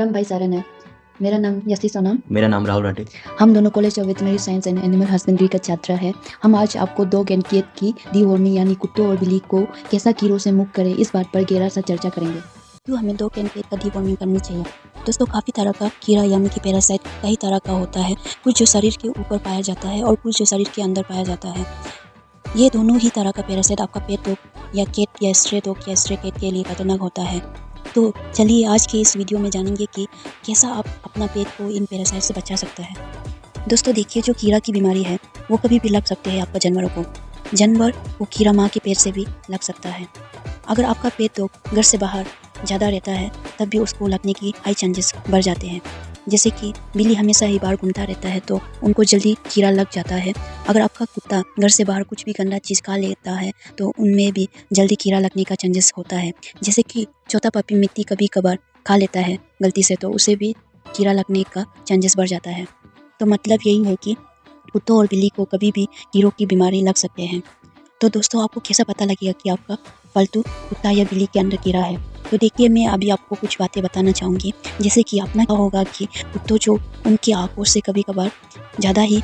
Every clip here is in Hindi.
नाम भाई सारन है। मेरा नाम यसी सोनम। मेरा नाम राहुल राठी। हम दोनों college of veterinary science and animal husbandry का छात्र है। हम आज आपको डॉग एंड कैट की डीवॉर्मिंग यानी कुत्तों और बिल्ली को कैसा कीड़ों से मुक्त करें इस बात पर गहरा सा चर्चा करेंगे। क्यों हमें डॉग एंड कैट का डीवॉर्मिंग करनी चाहिए? दोस्तों, काफ़ी तरह का कीड़ा यानी कि पैरासाइट कई तरह का होता है। कुछ जो शरीर के ऊपर पाया जाता है और कुछ जो शरीर के अंदर पाया जाता है। ये दोनों ही तरह का पैरासाइट आपका पेट डॉग या कैट या स्ट्रे डॉग या स्ट्रे कैट के लिए खतरनाक होता है। तो चलिए आज के इस वीडियो में जानेंगे कि कैसा आप अपना पेट को इन पैरासाइट से बचा सकते हैं। दोस्तों देखिए, जो कीड़ा की बीमारी है वो कभी भी लग सकते हैं आपका जानवरों को। जानवर वो कीड़ा माँ के पेट से भी लग सकता है। अगर आपका पेट डॉग घर से बाहर ज़्यादा रहता है तब भी उसको लगने की हाई चांसेस बढ़ जाते हैं। जैसे कि बिल्ली हमेशा ही बाहर घूमता रहता है तो उनको जल्दी कीड़ा लग जाता है। अगर आपका कुत्ता घर से बाहर कुछ भी गंदा चीज़ खा लेता है तो उनमें भी जल्दी कीड़ा लगने का चांसेस होता है। जैसे कि छोटा पपी मिट्टी कभी कभार खा लेता है गलती से तो उसे भी कीड़ा लगने का चांसेस बढ़ जाता है। तो मतलब यही है कि कुत्तों और बिल्ली को कभी भी कीड़ों की बीमारी लग सकते हैं। तो दोस्तों, आपको कैसा पता लगेगा कि आपका पालतू कुत्ता या बिल्ली के अंदर कीड़ा है? तो देखिए, मैं अभी आपको कुछ बातें बताना चाहूँगी। जैसे कि अपना क्या होगा कि कुत्तों जो उनकी आँखों से कभी कभार ज़्यादा ही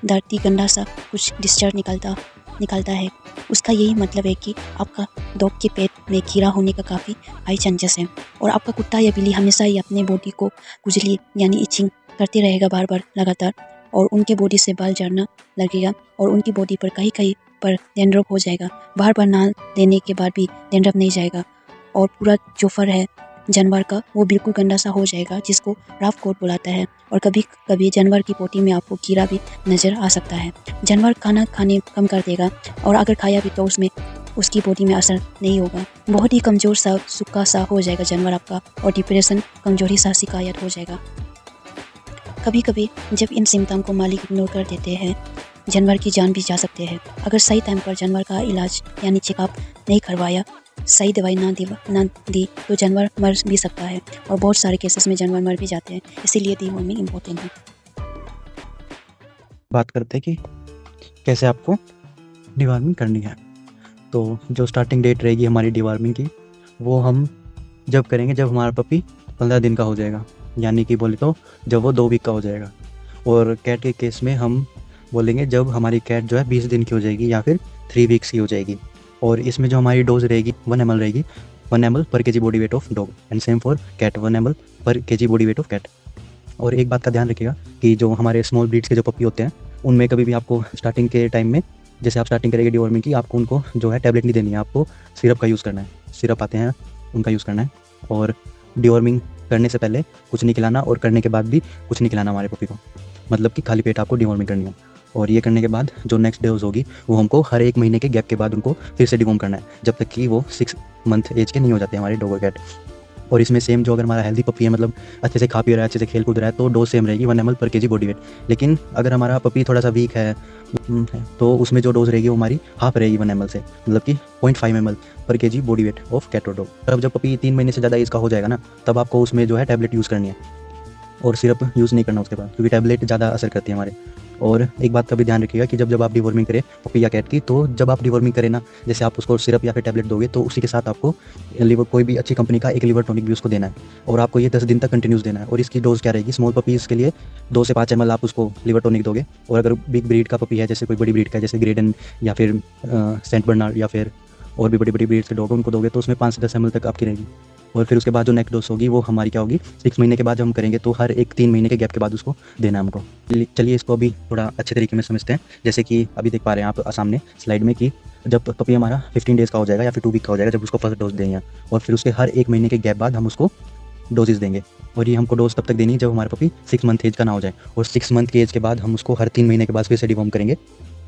डरती गंदा सा कुछ डिस्चार्ज निकलता है, उसका यही मतलब है कि आपका डॉग के पेट में कीड़ा होने का काफ़ी हाई चांसेस है। और आपका कुत्ता या बिल्ली हमेशा ही अपने बॉडी को खुजली यानी इचिंग करते रहेगा बार बार लगातार, और उनके बॉडी से बाल झड़ना लगेगा और उनकी बॉडी पर कहीं कहीं पर डैंड्रफ हो जाएगा। बार बार नहा लेने के बाद भी डैंड्रफ नहीं जाएगा और पूरा जो फर है जानवर का वो बिल्कुल गंदा सा हो जाएगा, जिसको रफ कोट बुलाता है। और कभी कभी जानवर की पोटी में आपको कीड़ा भी नज़र आ सकता है। जानवर खाना खाने कम कर देगा और अगर खाया भी तो उसमें उसकी बॉडी में असर नहीं होगा। बहुत ही कमज़ोर सा सूखा सा हो जाएगा जानवर आपका, और डिप्रेशन कमजोरी सा शिकायत हो जाएगा। कभी कभी जब इन सिम्टम को मालिक इग्नोर कर देते हैं जानवर की जान भी जा सकते हैं। अगर सही टाइम पर जानवर का इलाज यानी चेकअप नहीं करवाया, सही दवाई ना दी तो जानवर मर भी सकता है, और बहुत सारे केसेस में जानवर मर भी जाते हैं। इसीलिए डीवॉर्मिंग इम्पोर्टेंट है। बात करते हैं कि कैसे आपको डिवॉर्मिंग करनी है। तो जो स्टार्टिंग डेट रहेगी हमारी डिवॉर्मिंग की, वो हम जब करेंगे जब हमारा पपी 15 दिन का हो जाएगा, यानी कि बोले तो जब वो 2 वीक का हो जाएगा। और कैट के केस में हम बोलेंगे जब हमारी कैट जो है 20 दिन की हो जाएगी या फिर 3 वीक्स की हो जाएगी। और इसमें जो हमारी डोज रहेगी 1 ml रहेगी, 1 ml per kg body weight of dog, and same for cat, 1 ml per kg body weight of cat. और एक बात का ध्यान रखिएगा कि जो हमारे स्मॉल ब्रीड्स के जो पपी होते हैं उनमें कभी भी आपको स्टार्टिंग के टाइम में, जैसे आप स्टार्टिंग करेंगे डिवॉर्मिंग की, आपको उनको जो है टैबलेट नहीं देनी है, आपको सिरप का यूज़ करना है। सिरप आते हैं उनका यूज़ करना है। और डिवॉर्मिंग करने से पहले कुछ नहीं खिलाना और करने के बाद भी कुछ नहीं खिलाना हमारे पपी को, मतलब कि खाली पेट आपको डिवॉर्मिंग करनी है। और ये करने के बाद जो नेक्स्ट डोज होगी वो हमको हर 1 महीने के गैप के बाद उनको फिर से डिवॉर्म करना है, जब तक कि वो 6 मंथ एज के नहीं हो जाते हमारे डॉग और कैट। और इसमें सेम जो अगर हमारा हेल्दी पपी है, मतलब अच्छे से खा पी रहा है, अच्छे से खेल कूद रहा है, तो डोज सेम रहेगी 1 ml per kg body wait. लेकिन अगर हमारा पपी थोड़ा सा वीक है तो उसमें जो डोज रहेगी वो हमारी हाफ रहेगी 1 ml से, मतलब कि 0.5 ml per kg body weight of cat और डॉग। तब जब पपी 3 महीने से ज़्यादा एज का हो जाएगा ना, तब आपको उसमें जो है टैबलेट यूज़ करनी है और सिरप यूज़ नहीं करना उसके बाद, क्योंकि टैबलेट ज़्यादा असर करती है हमारे। और एक बात का भी ध्यान रखिएगा कि जब आप डिवॉर्मिंग करें पपी या कैट की, तो जब आप डिवॉर्मिंग करें ना, जैसे आप उसको सिरप या फिर टैबलेट दोगे तो उसी के साथ आपको लिवर, कोई भी अच्छी कंपनी का एक लिवर टॉनिक भी उसको देना है, और आपको ये 10 दिन तक कंटिन्यूस देना है। और इसकी डोज क्या रहेगी, स्मॉल पपीज़ के लिए 2 से 5 ml आप उसको लिवर टॉनिक दोगे, और अगर बिग ब्रीड का पपी है, जैसे कोई बड़ी ब्रीड का है जैसे ग्रेडन या फिर सेंट बर्नार्ड या फिर और भी बड़ी बड़ी ब्रीड्स के डॉग उनको दोगे तो उसमें 5 से 10 ml तक आपकी रहेगी। और फिर उसके बाद जो नेक्स्ट डोज होगी वो हमारी क्या होगी, 6 महीने के बाद जब हम करेंगे तो हर 3 महीने के गैप के बाद उसको देना है हमको। चलिए इसको अभी थोड़ा अच्छे तरीके में समझते हैं। जैसे कि अभी देख पा रहे हैं आप सामने स्लाइड में कि जब पपी हमारा 15 डेज़ का हो जाएगा या फिर 2 वीक का हो जाएगा, जब उसको फर्स्ट डोज देंगे, और फिर उसके हर 1 महीने के गैप बाद हम उसको डोजेस देंगे। और ये हमको डोज तब तक देनी है जब हमारा पपी 6 मंथ एज का ना हो जाए। और 6 मंथ के एज के बाद हम उसको हर 3 महीने के बाद फिर से डिवॉर्म करेंगे।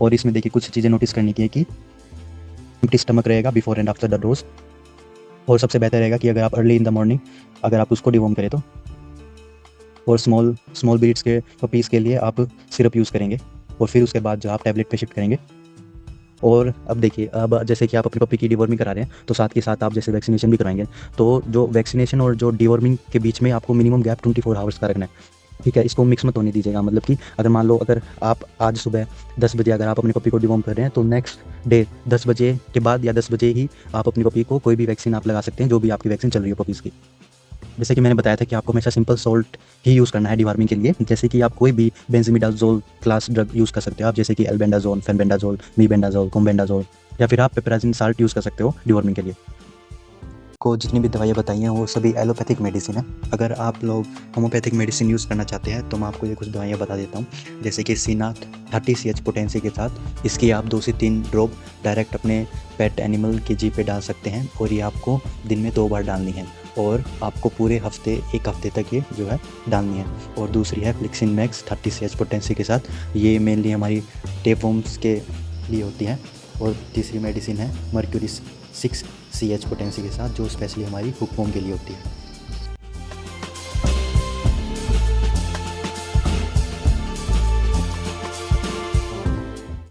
और इसमें देखिए कुछ चीज़ें नोटिस करने की है कि एम्प्टी स्टमक रहेगा before and after the dose. और सबसे बेहतर रहेगा कि अगर आप अर्ली इन द मॉर्निंग अगर आप उसको डिवॉर्म करें तो। और स्मॉल ब्रीड्स के पपीज़ के लिए आप सिरप यूज़ करेंगे, और फिर उसके बाद जो आप टैबलेट पे शिफ्ट करेंगे। और अब देखिए, अब जैसे कि आप अपनी पपी की डिवॉर्मिंग करा रहे हैं तो साथ के साथ आप जैसे वैक्सीनेशन भी कराएंगे, तो जो वैक्सीनेशन और जो डिवॉर्मिंग के बीच में आपको मिनिमम गैप 24 आवर्स का रखना है। ठीक है, इसको मिक्स मत होने दीजिएगा। मतलब कि अगर मान लो अगर आप आज सुबह 10 बजे अगर आप अपनी पपी को डिवॉर्म कर रहे हैं तो नेक्स्ट डे 10 बजे के बाद या 10 बजे ही आप अपनी पपी को कोई भी वैक्सीन आप लगा सकते हैं, जो भी आपकी वैक्सीन चल रही है पपीज़ की। जैसे कि मैंने बताया था कि आपको हमेशा सिंपल सॉल्ट ही यूज़ करना है डिवॉर्मिंग के लिए। जैसे कि आप कोई भी बेंजीमिडाज़ोल क्लास ड्रग यूज़ कर सकते हो आप, जैसे कि एल्बेंडाज़ोल, फेनबेंडाज़ोल, मीबेंडाज़ोल, कोम्बेंडाज़ोल, या फिर आप पिपराज़िन साल्ट यूज़ कर सकते हो डिवॉर्मिंग के लिए। को जितनी भी दवाइयाँ बताई हैं वो सभी एलोपैथिक मेडिसिन है। अगर आप लोग होम्योपैथिक मेडिसिन यूज़ करना चाहते हैं तो मैं आपको ये कुछ दवाइयाँ बता देता हूँ। जैसे कि सीना 30 CH पोटेंसी के साथ इसकी आप 2 से 3 ड्रॉप डायरेक्ट अपने पेट एनिमल के जी पे डाल सकते हैं, और ये आपको दिन में 2 बार डालनी है, और आपको पूरे हफ्ते 1 हफ्ते तक ये जो है डालनी है। और दूसरी है फ्लिक्सिन मैक्स 30 CH पोटेंसी के साथ, ये मेनली हमारी टेपवॉर्म्स के लिए होती है। और तीसरी मेडिसिन है मर्क्यूरी 6 CH पोटेंसी के साथ, जो स्पेशली हमारी हुकवॉर्म के लिए होती है।